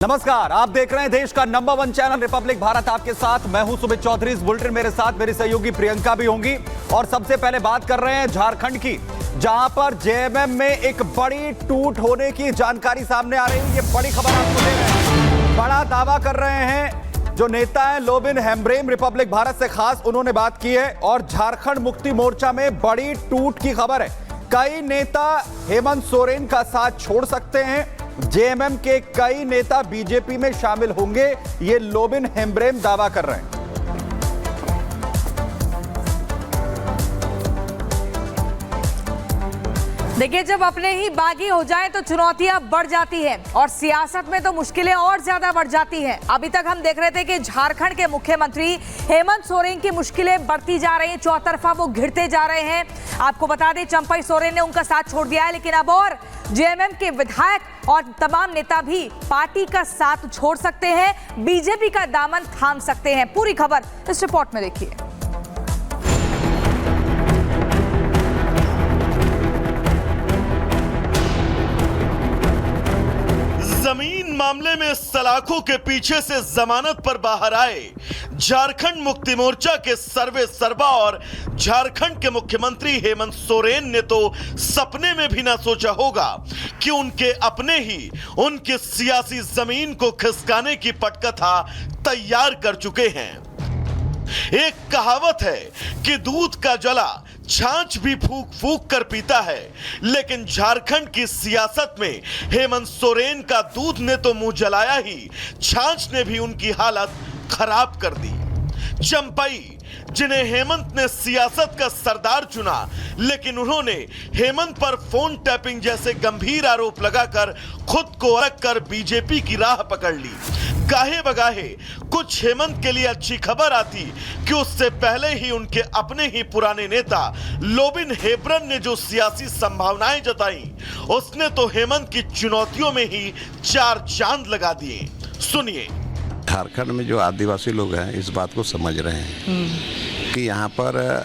नमस्कार, आप देख रहे हैं देश का नंबर 1 चैनल रिपब्लिक भारत। आपके साथ मैं हूं सुमित चौधरी। इस बुलेटिन मेरे साथ मेरी सहयोगी प्रियंका भी होंगी। और सबसे पहले बात कर रहे हैं झारखंड की, जहां पर जेएमएम में एक बड़ी टूट होने की जानकारी सामने आ रही है। ये बड़ी खबर आपको दे रहे हैं। बड़ा दावा कर रहे हैं जो नेता है लोबिन हेम्ब्रेम, रिपब्लिक भारत से खास उन्होंने बात की है। और झारखंड मुक्ति मोर्चा में बड़ी टूट की खबर है। कई नेता हेमंत सोरेन का साथ छोड़ सकते हैं। जेएमएम के कई नेता बीजेपी में शामिल होंगे, ये लोबिन हेम्ब्रेम दावा कर रहे हैं। देखिए, जब अपने ही बागी हो जाए तो चुनौतियां बढ़ जाती हैं और सियासत में तो मुश्किलें और ज्यादा बढ़ जाती हैं। अभी तक हम देख रहे थे कि झारखंड के मुख्यमंत्री हेमंत सोरेन की मुश्किलें बढ़ती जा रही हैं, चौतरफा वो घिरते जा रहे हैं। आपको बता दें, चंपई सोरेन ने उनका साथ छोड़ दिया है, लेकिन अब और जेएमएम के विधायक और तमाम नेता भी पार्टी का साथ छोड़ सकते हैं, बीजेपी का दामन थाम सकते हैं। पूरी खबर इस रिपोर्ट में देखिए। जमीन मामले में सलाखों के पीछे से जमानत पर बाहर आए झारखंड मुक्ति मोर्चा के सर्वे सर्वा और झारखंड के मुख्यमंत्री हेमंत सोरेन ने तो सपने में भी ना सोचा होगा कि उनके अपने ही उनकी सियासी जमीन को खिसकाने की पटकथा तैयार कर चुके हैं। एक कहावत है कि दूध का जला छाछ भी फूक फूक कर पीता है, लेकिन झारखंड की सियासत में हेमंत सोरेन का दूध ने तो मुंह जलाया ही, छाछ ने भी उनकी हालत खराब कर दी। चंपई, जिन्हें हेमंत ने सियासत का सरदार चुना, लेकिन उन्होंने हेमंत पर फोन टैपिंग जैसे गंभीर आरोप लगाकर खुद को अलग कर बीजेपी की राह पकड़ ली। गाहे बगाहे कुछ हेमंत के लिए अच्छी खबर आती कि उससे पहले ही उनके अपने ही पुराने नेता लोबिन हेम्ब्रेम ने जो सियासी संभावनाएं जताई, उसने तो हेमंत की चुनौतियों में ही चार चांद लगा दिए। सुनिए। झारखंड में जो आदिवासी लोग हैं इस बात को समझ रहे हैं कि यहाँ पर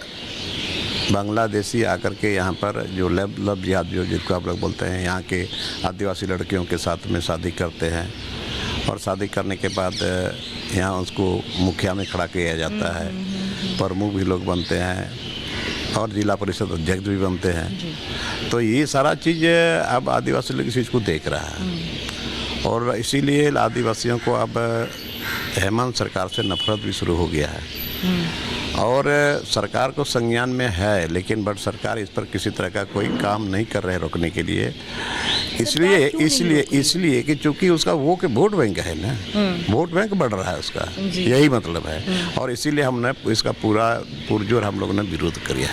बांग्लादेशी आकर के यहाँ पर जो लव जिहाद जो जिसको आप लोग बोलते हैं, यहाँ के आदिवासी लड़कियों के साथ में शादी करते हैं और शादी करने के बाद यहाँ उसको मुखिया में खड़ा किया जाता है, प्रमुख भी लोग बनते हैं और जिला परिषद अध्यक्ष भी बनते हैं। तो ये सारा चीज़ अब आदिवासी लोग इस चीज़ को देख रहा है और इसीलिए आदिवासियों को अब हेमंत सरकार से नफरत भी शुरू हो गया है। और सरकार को संज्ञान में है, लेकिन बट सरकार इस पर किसी तरह का कोई काम नहीं कर रहे रोकने के लिए। इसलिए कि चूंकि उसका वो कि वोट बैंक है ना, वोट बैंक बढ़ रहा है उसका, यही मतलब है। और इसीलिए हमने इसका पूरा पुरजोर हम लोगों ने विरोध किया।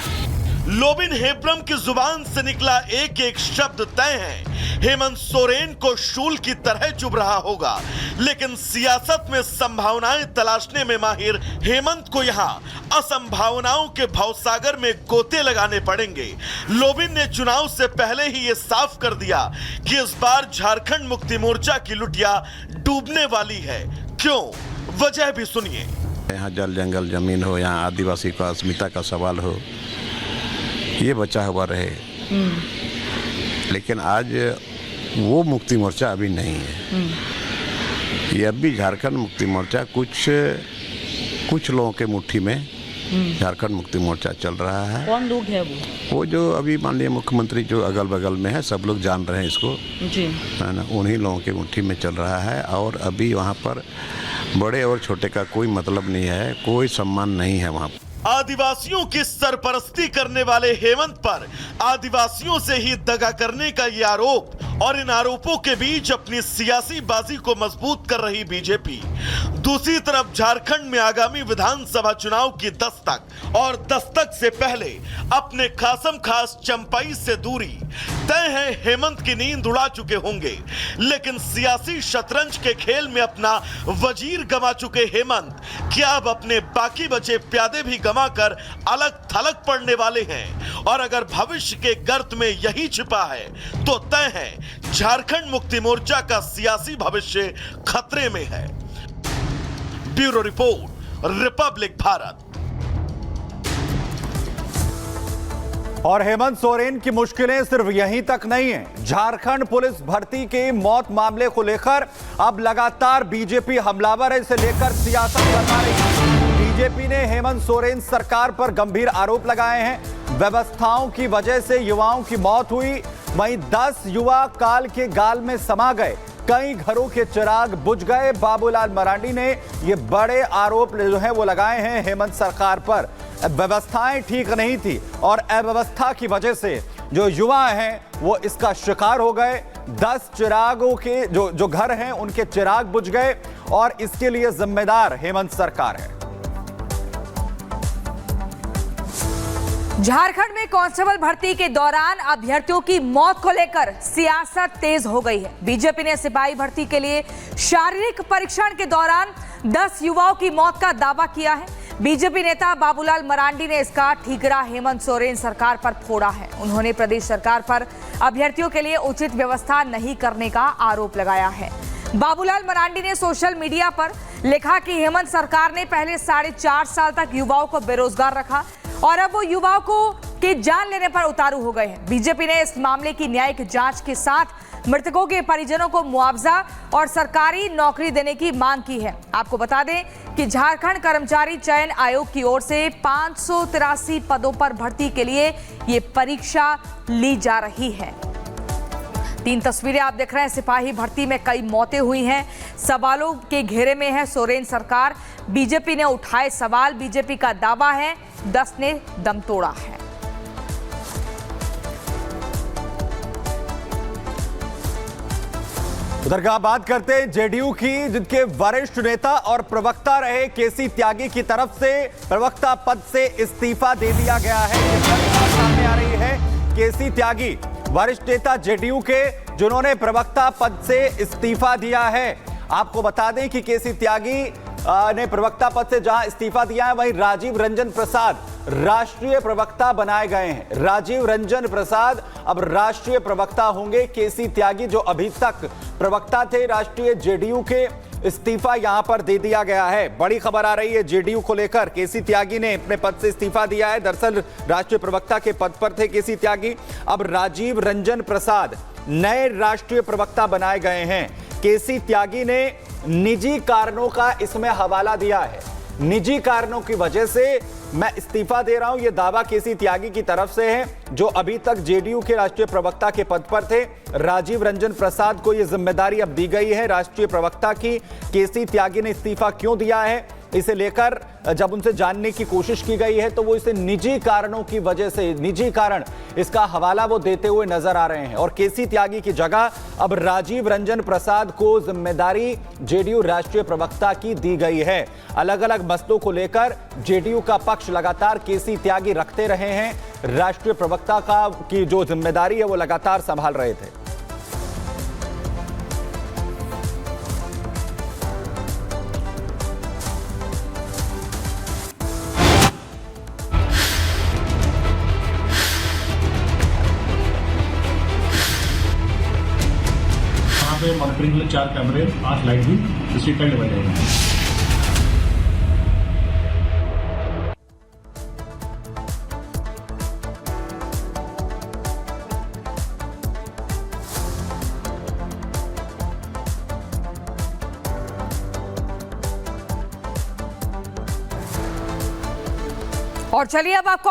लोबिन हेम्ब्रेम की जुबान से निकला एक एक शब्द तय है हेमंत सोरेन को शूल की तरह चुभ रहा होगा, लेकिन सियासत में संभावनाएं तलाशने में माहिर हेमंत को यहां असंभावनाओं के भवसागर में गोते लगाने पड़ेंगे। लोबिन ने चुनाव से पहले ही ये साफ कर दिया कि इस बार झारखंड मुक्ति मोर्चा की लुटिया डूबने वाली है। क्यों? वजह भी सुनिए। यहाँ जल जंगल जमीन हो, यहाँ आदिवासी का अस्मिता का सवाल हो, ये बचा हुआ रहे। लेकिन आज वो मुक्ति मोर्चा अभी नहीं है। ये अभी झारखंड मुक्ति मोर्चा कुछ लोगों के मुट्ठी में झारखंड मुक्ति मोर्चा चल रहा है। कौन लोग हैं वो जो अभी माननीय मुख्यमंत्री जो अगल बगल में है, सब लोग जान रहे हैं इसको जी, है ना, उन्हीं लोगों के मुट्ठी में चल रहा है। और अभी वहाँ पर बड़े और छोटे का कोई मतलब नहीं है, कोई सम्मान नहीं है वहाँ। आदिवासियों की सरपरस्ती करने वाले हेमंत पर आदिवासियों से ही दगा करने का ये आरोप और इन आरोपों के बीच अपनी सियासी बाजी को मजबूत कर रही बीजेपी। दूसरी तरफ झारखंड में आगामी विधानसभा चुनाव की दस्तक और दस्तक से पहले अपने खासम खास चंपई से दूरी तय है। हेमंत की नींद उड़ा चुके होंगे, लेकिन सियासी शतरंज के खेल में अपना वजीर गंवा चुके हेमंत क्या अब अपने बाकी बचे प्यादे भी गंवाकर अलग थलग पड़ने वाले हैं? और अगर भविष्य के गर्त में यही छिपा है तो तय है झारखंड मुक्ति मोर्चा का सियासी भविष्य खतरे में है। Bureau report, Republic Bharat. और हेमंत सोरेन की मुश्किलें सिर्फ यहीं तक नहीं है। झारखंड पुलिस भर्ती के मौत मामले को लेकर अब लगातार बीजेपी हमलावर है, इसे लेकर सियासत करवा रही है। बीजेपी ने हेमंत सोरेन सरकार पर गंभीर आरोप लगाए हैं। व्यवस्थाओं की वजह से युवाओं की मौत हुई, वहीं 10 युवा काल के गाल में समा गए, कई घरों के चिराग बुझ गए। बाबूलाल मरांडी ने ये बड़े आरोप जो है वो लगाए हैं हेमंत सरकार पर। व्यवस्थाएं ठीक नहीं थी और अव्यवस्था की वजह से जो युवा हैं वो इसका शिकार हो गए। 10 चिरागों के जो घर हैं उनके चिराग बुझ गए और इसके लिए जिम्मेदार हेमंत सरकार है। झारखंड में कांस्टेबल भर्ती के दौरान अभ्यर्थियों की मौत को लेकर सियासत तेज हो गई है। बीजेपी ने सिपाही भर्ती के लिए शारीरिक परीक्षण के दौरान 10 युवाओं की मौत का दावा किया है। बीजेपी नेता बाबूलाल मरांडी ने इसका ठीकरा हेमंत सोरेन सरकार पर फोड़ा है। उन्होंने प्रदेश सरकार पर अभ्यर्थियों के लिए उचित व्यवस्था नहीं करने का आरोप लगाया है। बाबूलाल मरांडी ने सोशल मीडिया पर लिखा कि हेमंत सरकार ने पहले 4.5 साल तक युवाओं को बेरोजगार रखा और अब वो युवाओं को के जान लेने पर उतारू हो गए हैं। बीजेपी ने इस मामले की न्यायिक जांच के साथ मृतकों के परिजनों को मुआवजा और सरकारी नौकरी देने की मांग की है। आपको बता दें कि झारखंड कर्मचारी चयन आयोग की ओर से 583 पदों पर भर्ती के लिए ये परीक्षा ली जा रही है। 3 तस्वीरें आप देख रहे हैं। सिपाही भर्ती में कई मौतें हुई हैं। सवालों के घेरे में है सोरेन सरकार। बीजेपी ने उठाए सवाल। बीजेपी का दावा है 10 ने दम तोड़ा है। उधर का बात करते हैं जेडीयू की, जिनके वरिष्ठ नेता और प्रवक्ता रहे केसी त्यागी की तरफ से प्रवक्ता पद से इस्तीफा दे दिया गया है। ये बात सामने आ रही है। केसी त्यागी वरिष्ठ नेता जेडीयू के, जिन्होंने प्रवक्ता पद से इस्तीफा दिया है। आपको बता दें कि केसी त्यागी ने प्रवक्ता पद से जहां इस्तीफा दिया है, वहीं राजीव रंजन प्रसाद राष्ट्रीय प्रवक्ता बनाए गए हैं। राजीव रंजन प्रसाद अब राष्ट्रीय प्रवक्ता होंगे। केसी त्यागी जो अभी तक प्रवक्ता थे राष्ट्रीय जेडीयू के, इस्तीफा यहां पर दे दिया गया है। बड़ी खबर आ रही है जेडीयू को लेकर। केसी त्यागी ने अपने पद से इस्तीफा दिया है। दरअसल राष्ट्रीय प्रवक्ता के पद पर थे केसी त्यागी, अब राजीव रंजन प्रसाद नए राष्ट्रीय प्रवक्ता बनाए गए हैं। केसी त्यागी ने निजी कारणों का इसमें हवाला दिया है। निजी कारणों की वजह से मैं इस्तीफा दे रहा हूं, यह दावा केसी त्यागी की तरफ से है, जो अभी तक जेडीयू के राष्ट्रीय प्रवक्ता के पद पर थे। राजीव रंजन प्रसाद को यह जिम्मेदारी अब दी गई है राष्ट्रीय प्रवक्ता की। केसी त्यागी ने इस्तीफा क्यों दिया है, इसे लेकर जब उनसे जानने की कोशिश की गई है तो वो इसे निजी कारणों की वजह से, निजी कारण इसका हवाला वो देते हुए नजर आ रहे हैं। और केसी त्यागी की जगह अब राजीव रंजन प्रसाद को जिम्मेदारी जेडीयू राष्ट्रीय प्रवक्ता की दी गई है। अलग अलग मसलों को लेकर जेडीयू का पक्ष लगातार केसी त्यागी रखते रहे हैं। राष्ट्रीय प्रवक्ता की जो जिम्मेदारी है वो लगातार संभाल रहे थे। मॉनिटरिंग के लिए 4 कैमरे, 8 लाइट भी इसी टाइम लगाए जाएंगे। और चलिए अब आपको